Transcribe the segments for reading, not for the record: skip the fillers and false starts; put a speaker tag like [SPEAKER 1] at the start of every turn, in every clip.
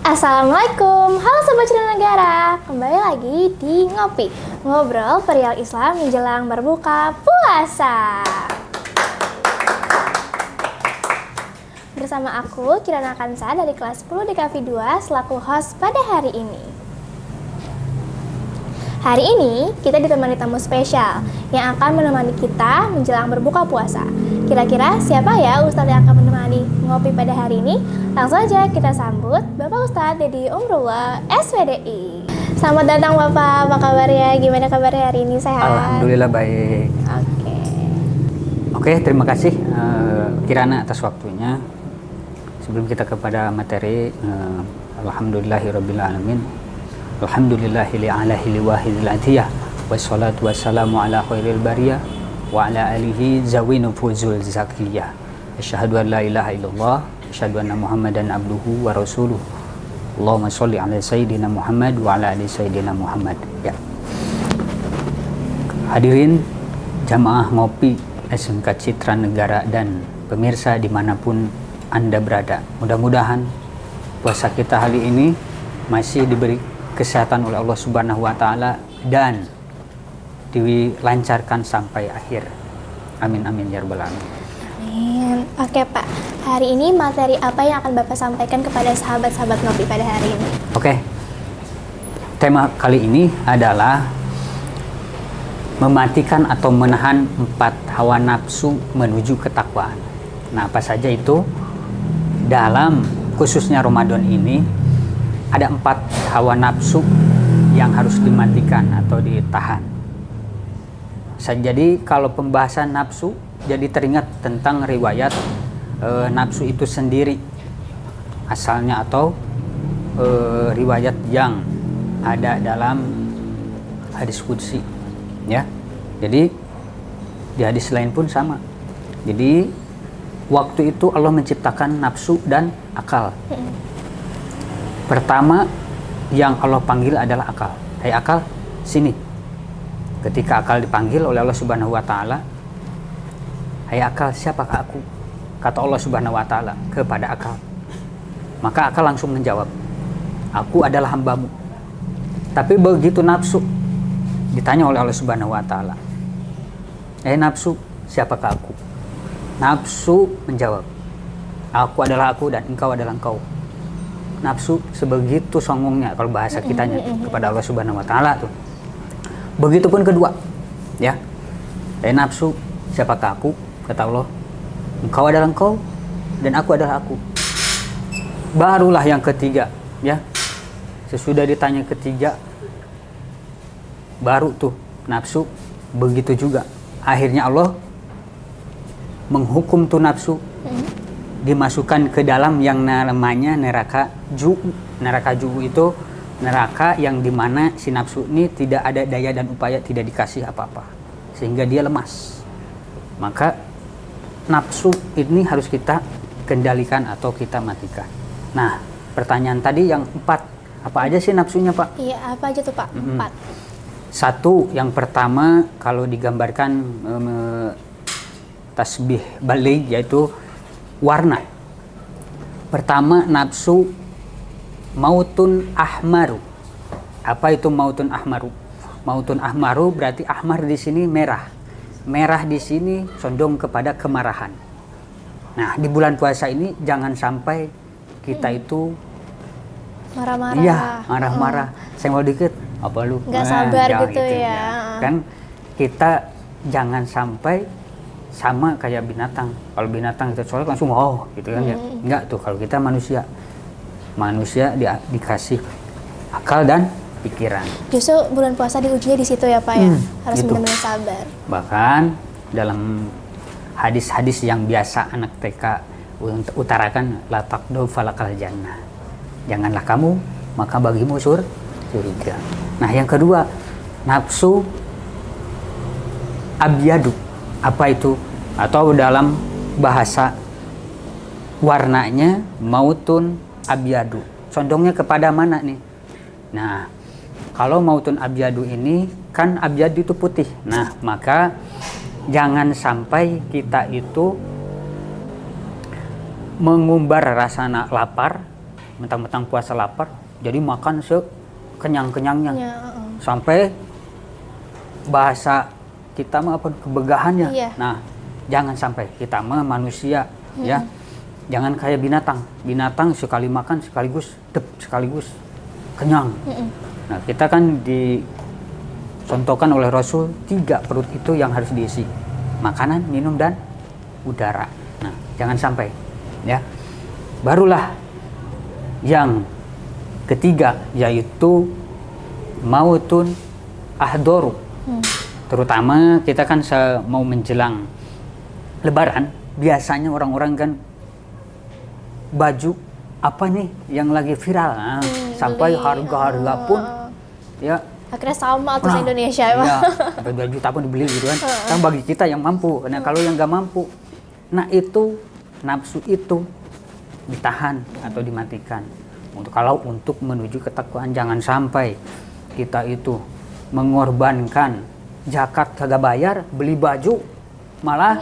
[SPEAKER 1] Assalamualaikum, halo Sobat Cerita Negara. Kembali lagi di Ngopi, ngobrol perihal Islam menjelang berbuka puasa. Bersama aku, Kirana Kansa dari kelas 10 DKV 2 selaku host pada hari ini. Hari ini kita ditemani tamu spesial yang akan menemani kita menjelang berbuka puasa. Kira-kira siapa ya Ustadz yang akan menemani ngopi pada hari ini? Langsung aja kita sambut Bapak Ustadz Dedi Umrullah SPDI. Selamat datang Bapak, apa kabar ya? Gimana kabarnya hari ini, sehat?
[SPEAKER 2] Alhamdulillah baik. Oke, terima kasih Kirana atas waktunya. Sebelum kita kepada materi, alhamdulillahirabbil alamin. Alhamdulillahil alahil wahidil atiyah. Wassalatu wassalamu ala khairil bariyah wa ala alihi zawinu fuzul zakiyah. Asyhadu an la ilaha illallah, asyhadu anna Muhammadan abduhu wa rasuluh. Allahumma sholli ala sayyidina Muhammad wa ala ali sayyidina Muhammad. Ya. Hadirin jamaah ngopi SMK Citra Negara dan pemirsa dimanapun Anda berada, mudah-mudahan puasa kita hari ini masih diberi kesehatan oleh Allah Subhanahu wa Ta'ala dan dilancarkan sampai akhir. Amin amin ya rabbal alamin.
[SPEAKER 1] Amin. Oke Pak, hari ini materi apa yang akan Bapak sampaikan kepada sahabat-sahabat ngopi pada hari ini?
[SPEAKER 2] Oke, tema kali ini adalah mematikan atau menahan 4 hawa nafsu menuju ketakwaan. Nah, apa saja itu? Dalam khususnya Ramadan ini ada 4 hawa nafsu yang harus dimatikan atau ditahan. Jadi kalau pembahasan nafsu, jadi teringat tentang riwayat nafsu itu sendiri asalnya atau riwayat yang ada dalam hadis qudsi, ya. Jadi di hadis lain pun sama. Jadi waktu itu Allah menciptakan nafsu dan akal. Pertama yang Allah panggil adalah akal. Hai akal, sini. Ketika akal dipanggil oleh Allah Subhanahu wa Ta'ala, hai akal, siapakah aku? Kata Allah Subhanahu wa Ta'ala kepada akal. Maka akal langsung menjawab, aku adalah hambamu. Tapi begitu nafsu ditanya oleh Allah Subhanahu wa Ta'ala, hai nafsu, siapakah aku? Nafsu menjawab, aku adalah aku dan engkau adalah engkau. Nafsu sebegitu songongnya kalau bahasa kitanya kepada Allah Subhanahu wa Ta'ala tuh. Begitupun kedua, ya. Nafsu, siapakah aku? Kata Allah, engkau adalah engkau dan aku adalah aku. Barulah yang ketiga, ya. Sesudah ditanya ketiga, baru tuh nafsu begitu juga. Akhirnya Allah menghukum tuh nafsu, dimasukkan ke dalam yang namanya neraka ju'u. Neraka ju'u itu neraka yang dimana si nafsu ini tidak ada daya dan upaya, tidak dikasih apa-apa sehingga dia lemas. Maka nafsu ini harus kita kendalikan atau kita matikan. Nah, pertanyaan tadi yang 4, apa aja sih nafsunya Pak?
[SPEAKER 1] Iya, apa aja tuh Pak? 4.
[SPEAKER 2] Satu, yang pertama kalau digambarkan tasbih balik yaitu warna. Pertama, nafsu mautun ahmaru. Apa itu mautun ahmaru? Mautun ahmaru berarti ahmar di sini merah. Merah di sini condong kepada kemarahan. Nah, di bulan puasa ini jangan sampai kita itu
[SPEAKER 1] marah-marah.
[SPEAKER 2] Iya, marah-marah. Saya mau dikit, apa lu?
[SPEAKER 1] Nggak sabar gitu ya.
[SPEAKER 2] Ya. Kan kita jangan sampai sama kayak binatang. Kalau binatang kita colek langsung gitu kan ya. Enggak tuh, kalau kita manusia dikasih akal dan pikiran. Justru
[SPEAKER 1] bulan puasa diujinya di situ ya Pak ya. Harus
[SPEAKER 2] gitu.
[SPEAKER 1] benar-benar sabar.
[SPEAKER 2] Bahkan dalam hadis-hadis yang biasa anak TK utarakan, la taqdu falakal jannah. Janganlah kamu, maka bagimu surga. Nah, yang kedua, nafsu abyadu. Apa itu? Atau dalam bahasa warnanya mautun abyadu. Condongnya kepada mana nih? Nah, kalau mautun abyadu ini kan abyadu itu putih. Nah, maka jangan sampai kita itu mengumbar rasa lapar mentang-mentang puasa lapar, jadi makan sekenyang-kenyangnya.
[SPEAKER 1] Ya,
[SPEAKER 2] Sampai bahasa kita mah apa kebegahannya.
[SPEAKER 1] Iya.
[SPEAKER 2] Nah, jangan sampai kita mah manusia ya. Jangan kayak binatang. Binatang sekali makan sekaligus kenyang. Nah, kita kan dicontohkan oleh Rasul 3 perut itu yang harus diisi. Makanan, minum dan udara. Nah, jangan sampai ya. Barulah yang ketiga yaitu mautun ahdoru. Terutama kita kan mau menjelang Lebaran, biasanya orang-orang kan baju apa nih yang lagi viral, sampai harga-harga pun ya
[SPEAKER 1] akhirnya sama tuh Indonesia ya, Pak.
[SPEAKER 2] Ya, sampai 2 juta pun dibeli gitu kan. Kan bagi kita yang mampu. Nah, kalau yang nggak mampu, nah itu nafsu itu ditahan atau dimatikan. Untuk menuju ketakwaan, jangan sampai kita itu mengorbankan zakat kagak bayar, beli baju malah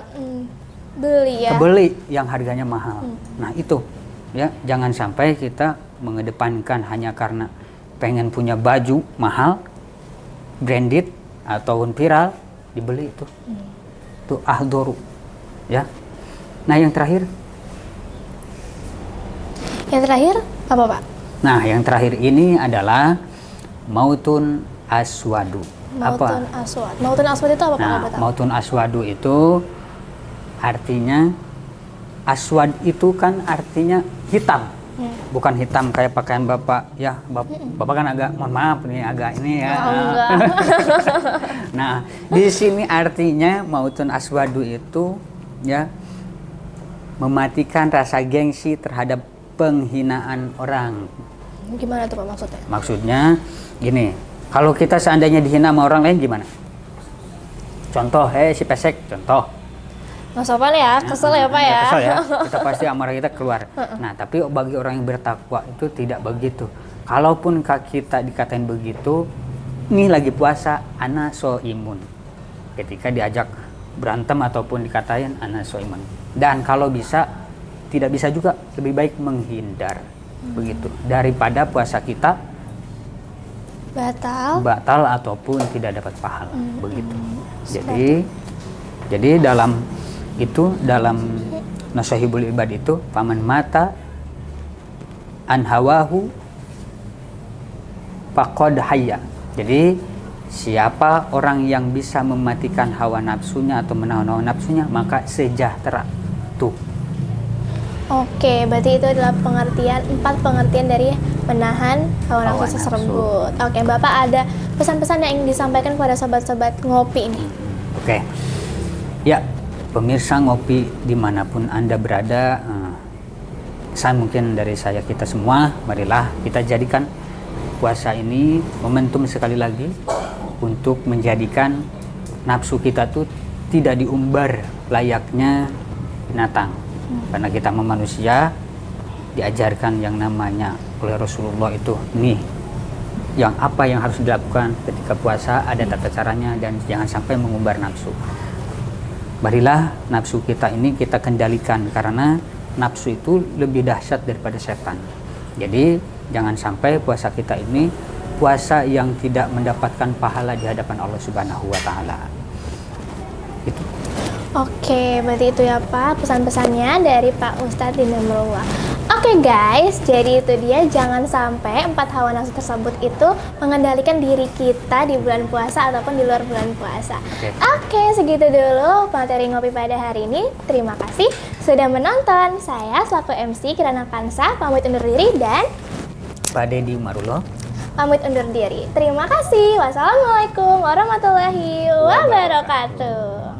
[SPEAKER 2] beli yang harganya mahal. Nah itu ya, jangan sampai kita mengedepankan hanya karena pengen punya baju mahal, branded ataupun viral, dibeli itu. Itu ahdoru ya. Nah yang terakhir
[SPEAKER 1] apa, Pak?
[SPEAKER 2] Nah yang terakhir ini adalah mautun aswadu.
[SPEAKER 1] Mautun aswad itu apa, Pak?
[SPEAKER 2] Nah, mautun aswadu itu artinya, aswad itu kan artinya hitam. Bukan hitam kayak pakaian Bapak ya. Bapak kan agak, mohon maaf nih, agak ini ya. Nah, di sini artinya mautun aswadu itu ya mematikan rasa gengsi terhadap penghinaan orang.
[SPEAKER 1] Gimana tuh, Pak, maksudnya?
[SPEAKER 2] Maksudnya gini, kalau kita seandainya dihina sama orang lain gimana? Contoh, si pesek, contoh.
[SPEAKER 1] Nggak sopan ya, kesel ya, Pak ya.
[SPEAKER 2] Kesel ya, kita pasti amarah kita keluar. Nah, tapi bagi orang yang bertakwa itu tidak begitu. Kalaupun kita dikatain begitu, ini lagi puasa, ana soimun. Ketika diajak berantem ataupun dikatain ana soimun. Dan kalau bisa, tidak bisa juga, lebih baik menghindar. Begitu. Daripada puasa kita batal ataupun tidak dapat pahala. Begitu. Jadi dalam Nasahibul Ibad itu, faman mata an hawahu faqad hayya. Jadi siapa orang yang bisa mematikan hawa nafsunya atau menahan hawa nafsunya, maka sejahtera. Tuh.
[SPEAKER 1] Oke, berarti itu adalah 4 pengertian dari menahan hawa nafsu tersebut. Oke, Bapak ada pesan-pesan yang ingin disampaikan kepada sobat-sobat ngopi ini?
[SPEAKER 2] Oke. Ya, pemirsa ngopi dimanapun Anda berada, pesan mungkin dari kita semua, marilah kita jadikan puasa ini momentum sekali lagi untuk menjadikan nafsu kita tuh tidak diumbar layaknya binatang. Karena kita manusia diajarkan yang namanya oleh Rasulullah itu nih, yang apa yang harus dilakukan ketika puasa, ada tata caranya, dan jangan sampai mengumbar nafsu. Marilah nafsu kita ini kita kendalikan, karena nafsu itu lebih dahsyat daripada setan. Jadi jangan sampai puasa kita ini puasa yang tidak mendapatkan pahala di hadapan Allah Subhanahu wa taala. Itu.
[SPEAKER 1] Oke, berarti itu ya, Pak, pesan-pesannya dari Pak Ustadz Dinamrullah. Oke guys, jadi itu dia, jangan sampai 4 hawa nafsu tersebut itu mengendalikan diri kita di bulan puasa ataupun di luar bulan puasa. Oke, segitu dulu materi ngopi pada hari ini. Terima kasih sudah menonton. Saya selaku MC Kirana Kansa pamit undur diri, dan
[SPEAKER 2] Pak Deddy Umarullah
[SPEAKER 1] pamit undur diri. Terima kasih. Wassalamualaikum warahmatullahi wabarakatuh.